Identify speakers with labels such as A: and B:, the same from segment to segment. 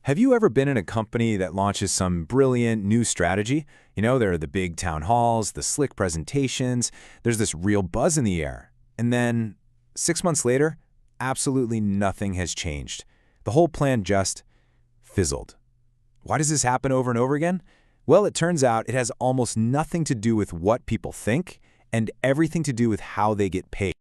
A: Have you ever been in a company that launches some brilliant new strategy? There are the big town halls, the slick presentations, there's this real buzz in the air. And then 6 months later, absolutely nothing has changed. The whole plan just fizzled. Why does this happen over and over again? Well, it turns out it has almost nothing to do with what people think and everything to do with how they get paid.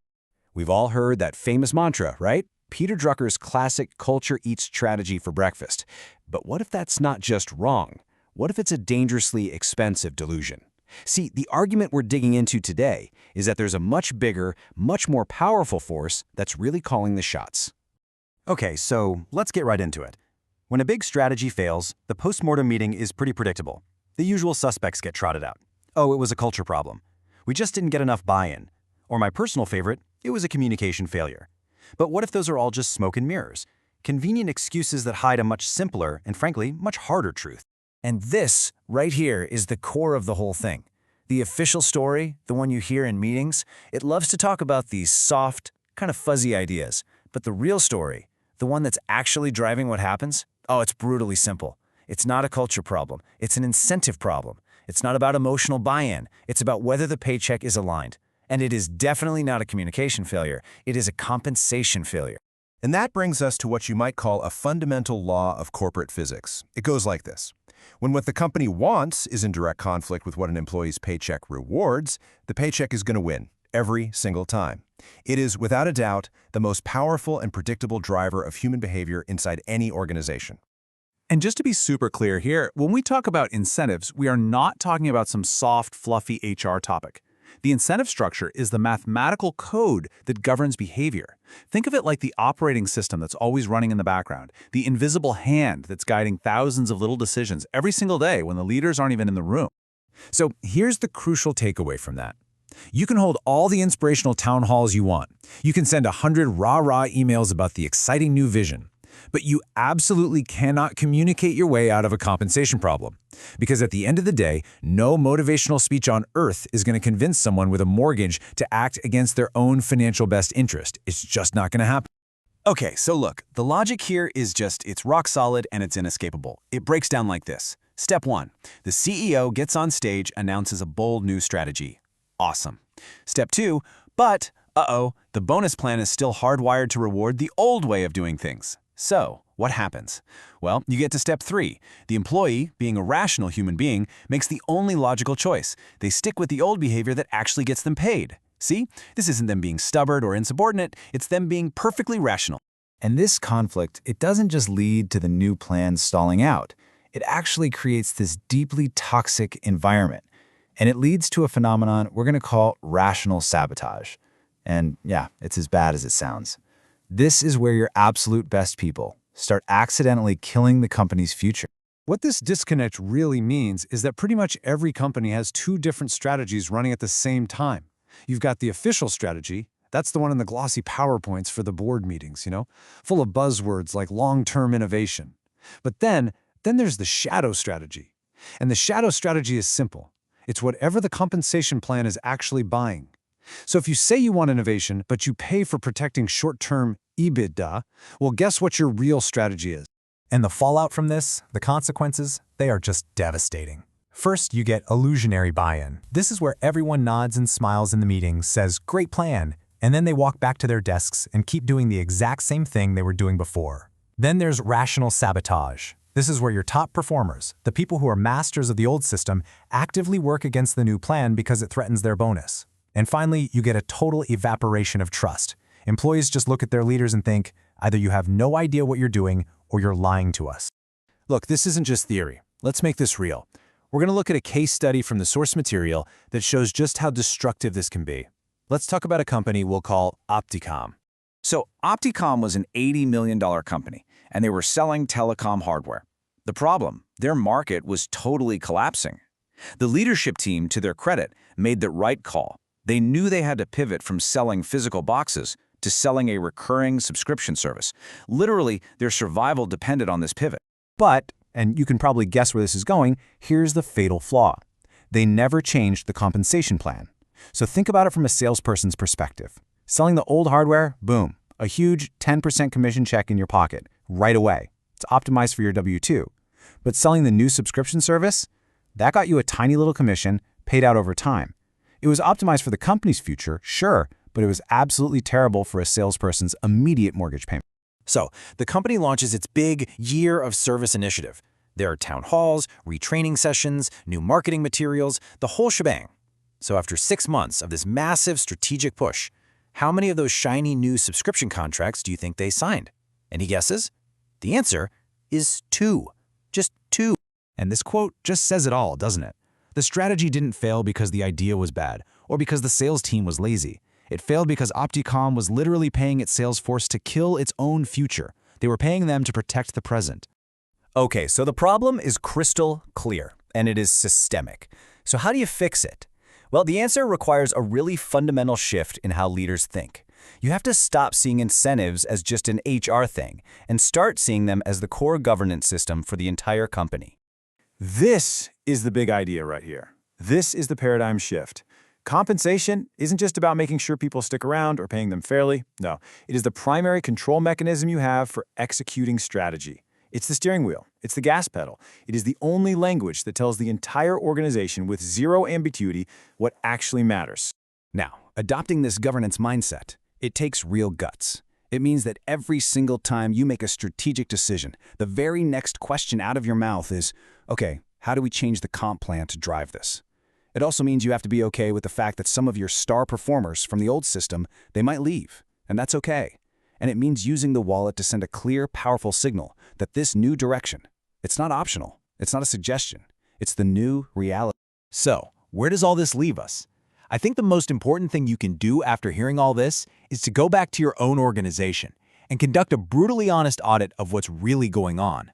B: We've all heard that famous mantra, right? Peter Drucker's classic culture eats strategy for breakfast. But what if that's not just wrong? What if it's a dangerously expensive delusion? See, the argument we're digging into today is that there's a much bigger, much more powerful force that's really calling the shots.
C: Okay, so let's get right into it. When a big strategy fails, the post-mortem meeting is pretty predictable. The usual suspects get trotted out. Oh, it was a culture problem. We just didn't get enough buy-in. Or my personal favorite, it was a communication failure. But what if those are all just smoke and mirrors? Convenient excuses that hide a much simpler and, frankly, much harder truth.
B: And this, right here, is the core of the whole thing. The official story, the one you hear in meetings, it loves to talk about these soft, kind of fuzzy ideas. But the real story, the one that's actually driving what happens, oh, it's brutally simple. It's not a culture problem. It's an incentive problem. It's not about emotional buy-in. It's about whether the paycheck is aligned. And it is definitely not a communication failure. It is a compensation failure.
D: And that brings us to what you might call a fundamental law of corporate physics. It goes like this. When what the company wants is in direct conflict with what an employee's paycheck rewards, the paycheck is going to win every single time. It is, without a doubt, the most powerful and predictable driver of human behavior inside any organization.
E: And just to be super clear here, when we talk about incentives, we are not talking about some soft, fluffy HR topic. The incentive structure is the mathematical code that governs behavior. Think of it like the operating system that's always running in the background, the invisible hand that's guiding thousands of little decisions every single day when the leaders aren't even in the room.
B: So here's the crucial takeaway from that. You can hold all the inspirational town halls you want. You can send 100 rah-rah emails about the exciting new vision. But you absolutely cannot communicate your way out of a compensation problem. Because at the end of the day, no motivational speech on earth is going to convince someone with a mortgage to act against their own financial best interest. It's just not going to happen.
C: Okay, so look, the logic here is it's rock solid and it's inescapable. It breaks down like this. Step 1, the CEO gets on stage, announces a bold new strategy. Awesome. Step 2, but, the bonus plan is still hardwired to reward the old way of doing things. So, what happens? Well, you get to step 3. The employee, being a rational human being, makes the only logical choice. They stick with the old behavior that actually gets them paid. See? This isn't them being stubborn or insubordinate, it's them being perfectly rational.
B: And this conflict, it doesn't just lead to the new plan stalling out. It actually creates this deeply toxic environment. And it leads to a phenomenon we're going to call rational sabotage. And yeah, it's as bad as it sounds. This is where your absolute best people start accidentally killing the company's future.
E: What this disconnect really means is that pretty much every company has two different strategies running at the same time. You've got the official strategy. That's the one in the glossy PowerPoints for the board meetings, full of buzzwords like long-term innovation. But then there's the shadow strategy. And the shadow strategy is simple. It's whatever the compensation plan is actually buying. So if you say you want innovation, but you pay for protecting short-term EBITDA, well, guess what your real strategy is?
A: And the fallout from this, the consequences, they are just devastating. First, you get illusionary buy-in. This is where everyone nods and smiles in the meeting, says, "Great plan," and then they walk back to their desks and keep doing the exact same thing they were doing before. Then there's rational sabotage. This is where your top performers, the people who are masters of the old system, actively work against the new plan because it threatens their bonus. And finally, you get a total evaporation of trust. Employees just look at their leaders and think, either you have no idea what you're doing or you're lying to us.
B: Look, this isn't just theory. Let's make this real. We're going to look at a case study from the source material that shows just how destructive this can be. Let's talk about a company we'll call Opticom.
F: So Opticom was an $80 million company, and they were selling telecom hardware. The problem, their market was totally collapsing. The leadership team, to their credit, made the right call. They knew they had to pivot from selling physical boxes to selling a recurring subscription service. Literally, their survival depended on this pivot.
C: But, and you can probably guess where this is going, here's the fatal flaw. They never changed the compensation plan. So think about it from a salesperson's perspective. Selling the old hardware, boom, a huge 10% commission check in your pocket, right away.
A: It's optimized for your W-2. But selling the new subscription service, that got you a tiny little commission paid out over time. It was optimized for the company's future, sure, but it was absolutely terrible for a salesperson's immediate mortgage payment.
B: So, the company launches its big Year of Service initiative. There are town halls, retraining sessions, new marketing materials, the whole shebang. So after 6 months of this massive strategic push, how many of those shiny new subscription contracts do you think they signed? Any guesses? The answer is 2. Just 2.
A: And this quote just says it all, doesn't it? The strategy didn't fail because the idea was bad, or because the sales team was lazy. It failed because Opticom was literally paying its sales force to kill its own future. They were paying them to protect the present.
B: Okay, so the problem is crystal clear, and it is systemic. So how do you fix it? Well, the answer requires a really fundamental shift in how leaders think. You have to stop seeing incentives as just an HR thing and start seeing them as the core governance system for the entire company.
E: This is the big idea right here. This is the paradigm shift. Compensation isn't just about making sure people stick around or paying them fairly. No, it is the primary control mechanism you have for executing strategy. It's the steering wheel. It's the gas pedal. It is the only language that tells the entire organization with zero ambiguity what actually matters.
C: Now, adopting this governance mindset, it takes real guts. It means that every single time you make a strategic decision, the very next question out of your mouth is, okay, how do we change the comp plan to drive this? It also means you have to be okay with the fact that some of your star performers from the old system, they might leave, and that's okay. And it means using the wallet to send a clear, powerful signal that this new direction, it's not optional, it's not a suggestion, it's the new reality.
A: So, where does all this leave us? I think the most important thing you can do after hearing all this is to go back to your own organization and conduct a brutally honest audit of what's really going on.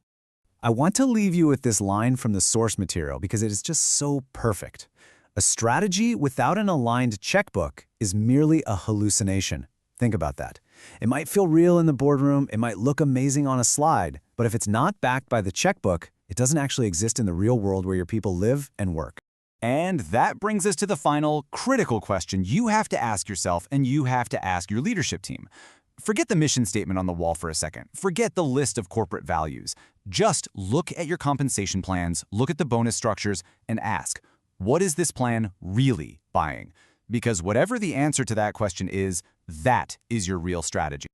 B: I want to leave you with this line from the source material because it is just so perfect. A strategy without an aligned checkbook is merely a hallucination. Think about that. It might feel real in the boardroom, it might look amazing on a slide, but if it's not backed by the checkbook, it doesn't actually exist in the real world where your people live and work.
C: And that brings us to the final critical question you have to ask yourself and you have to ask your leadership team. Forget the mission statement on the wall for a second. Forget the list of corporate values. Just look at your compensation plans, look at the bonus structures, and ask, what is this plan really buying? Because whatever the answer to that question is, that is your real strategy.